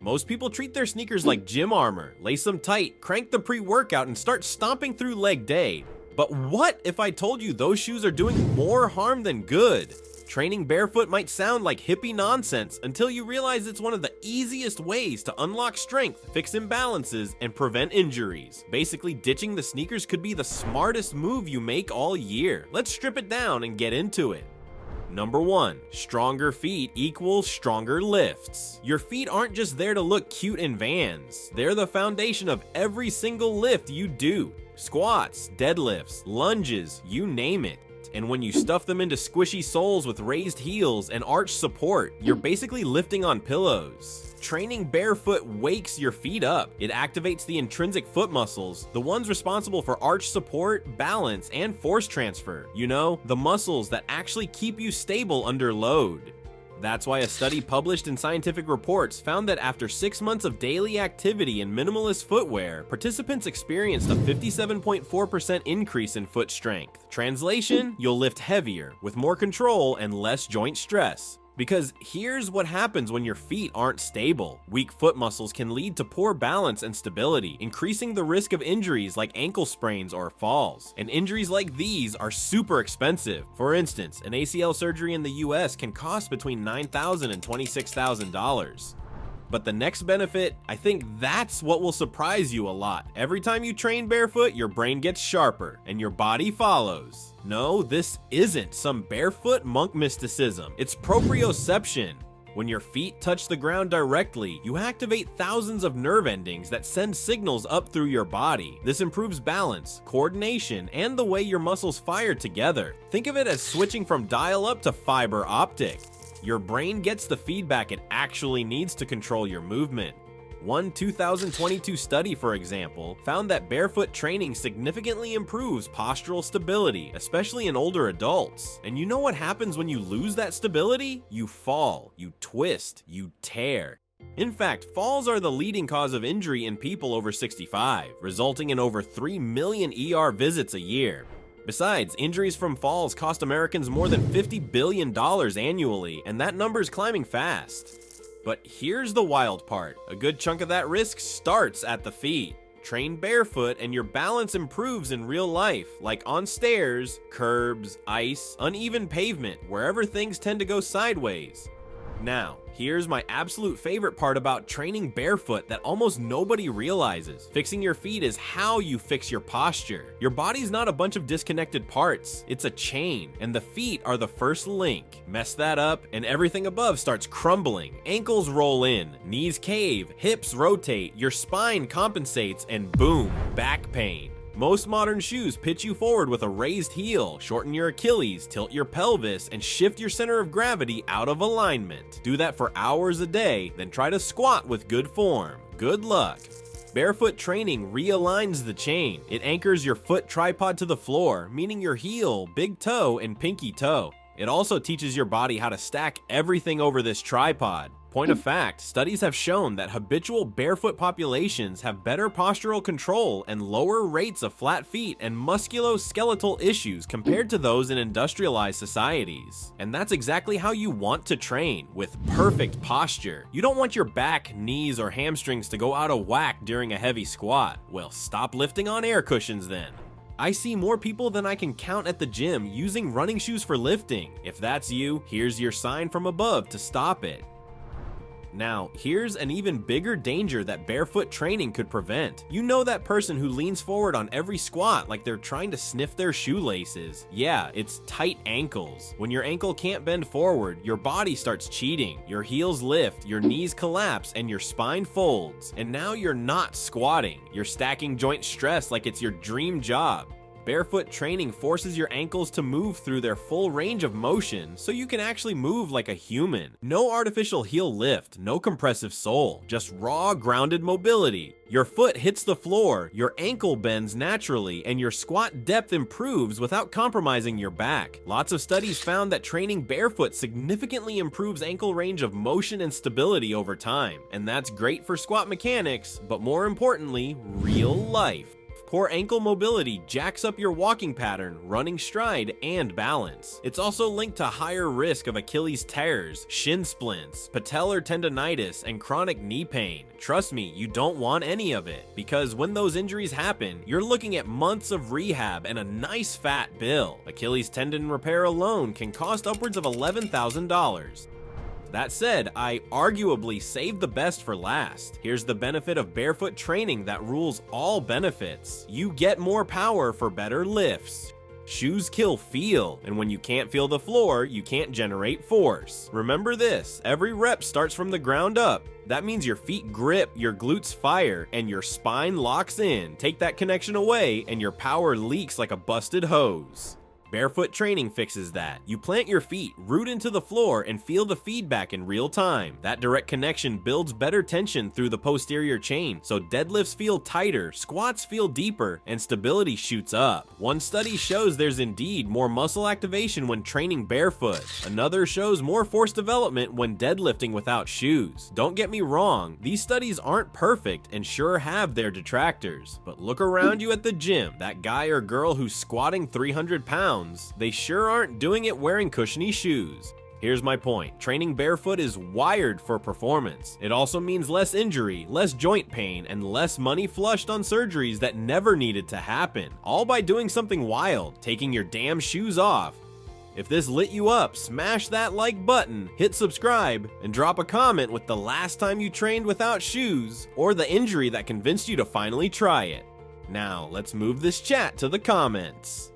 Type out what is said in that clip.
Most people treat their sneakers like gym armor, lace them tight, crank the pre-workout, and start stomping through leg day. But what if I told you those shoes are doing more harm than good? Training barefoot might sound like hippie nonsense until you realize it's one of the easiest ways to unlock strength, fix imbalances, and prevent injuries. Basically, ditching the sneakers could be the smartest move you make all year. Let's strip it down and get into it. Number 1, stronger feet equals stronger lifts. Your feet aren't just there to look cute in Vans. They're the foundation of every single lift you do. Squats, deadlifts, lunges, you name it. And when you stuff them into squishy soles with raised heels and arch support, you're basically lifting on pillows. Training barefoot wakes your feet up. It activates the intrinsic foot muscles, the ones responsible for arch support, balance, and force transfer. You know, the muscles that actually keep you stable under load. That's why a study published in Scientific Reports found that after 6 months of daily activity in minimalist footwear, participants experienced a 57.4% increase in foot strength. Translation, you'll lift heavier, with more control and less joint stress. Because here's what happens when your feet aren't stable. Weak foot muscles can lead to poor balance and stability, increasing the risk of injuries like ankle sprains or falls. And injuries like these are super expensive. For instance, an ACL surgery in the US can cost between $9,000 and $26,000. But the next benefit, I think that's what will surprise you a lot. Every time you train barefoot, your brain gets sharper and your body follows. No, this isn't some barefoot monk mysticism. It's proprioception. When your feet touch the ground directly, you activate thousands of nerve endings that send signals up through your body. This improves balance, coordination, and the way your muscles fire together. Think of it as switching from dial-up to fiber optic. Your brain gets the feedback it actually needs to control your movement. One 2022 study, for example, found that barefoot training significantly improves postural stability, especially in older adults. And you know what happens when you lose that stability? You fall, you twist, you tear. In fact, falls are the leading cause of injury in people over 65, resulting in over 3 million ER visits a year. Besides, injuries from falls cost Americans more than $50 billion annually, and that number is climbing fast. But here's the wild part. A good chunk of that risk starts at the feet. Train barefoot and your balance improves in real life, like on stairs, curbs, ice, uneven pavement, wherever things tend to go sideways. Now, here's my absolute favorite part about training barefoot that almost nobody realizes. Fixing your feet is how you fix your posture. Your body's not a bunch of disconnected parts, it's a chain, and the feet are the first link. Mess that up, and everything above starts crumbling. Ankles roll in, knees cave, hips rotate, your spine compensates, and boom, back pain. Most modern shoes pitch you forward with a raised heel, shorten your Achilles, tilt your pelvis, and shift your center of gravity out of alignment. Do that for hours a day, then try to squat with good form. Good luck. Barefoot training realigns the chain. It anchors your foot tripod to the floor, meaning your heel, big toe, and pinky toe. It also teaches your body how to stack everything over this tripod. Point of fact, studies have shown that habitual barefoot populations have better postural control and lower rates of flat feet and musculoskeletal issues compared to those in industrialized societies. And that's exactly how you want to train, with perfect posture. You don't want your back, knees, or hamstrings to go out of whack during a heavy squat. Well, stop lifting on air cushions then. I see more people than I can count at the gym using running shoes for lifting. If that's you, here's your sign from above to stop it. Now, here's an even bigger danger that barefoot training could prevent. You know that person who leans forward on every squat like they're trying to sniff their shoelaces. Yeah, it's tight ankles. When your ankle can't bend forward, your body starts cheating. Your heels lift, your knees collapse, and your spine folds. And now you're not squatting. You're stacking joint stress like it's your dream job. Barefoot training forces your ankles to move through their full range of motion so you can actually move like a human. No artificial heel lift, no compressive sole, just raw grounded mobility. Your foot hits the floor, your ankle bends naturally, and your squat depth improves without compromising your back. Lots of studies found that training barefoot significantly improves ankle range of motion and stability over time. And that's great for squat mechanics, but more importantly, real life. Poor ankle mobility jacks up your walking pattern, running stride, and balance. It's also linked to higher risk of Achilles tears, shin splints, patellar tendonitis, and chronic knee pain. Trust me, you don't want any of it, because when those injuries happen, you're looking at months of rehab and a nice fat bill. Achilles tendon repair alone can cost upwards of $11,000. That said, I arguably saved the best for last. Here's the benefit of barefoot training that rules all benefits. You get more power for better lifts. Shoes kill feel, and when you can't feel the floor, you can't generate force. Remember this, every rep starts from the ground up. That means your feet grip, your glutes fire, and your spine locks in. Take that connection away, and your power leaks like a busted hose. Barefoot training fixes that. You plant your feet, root into the floor, and feel the feedback in real time. That direct connection builds better tension through the posterior chain, so deadlifts feel tighter, squats feel deeper, and stability shoots up. One study shows there's indeed more muscle activation when training barefoot. Another shows more force development when deadlifting without shoes. Don't get me wrong, these studies aren't perfect and sure have their detractors, but look around you at the gym, that guy or girl who's squatting 300 pounds, they sure aren't doing it wearing cushiony shoes. Here's my point, training barefoot is wired for performance. It also means less injury, less joint pain, and less money flushed on surgeries that never needed to happen, all by doing something wild, taking your damn shoes off. If this lit you up, smash that like button, hit subscribe, and drop a comment with the last time you trained without shoes, or the injury that convinced you to finally try it. Now, let's move this chat to the comments.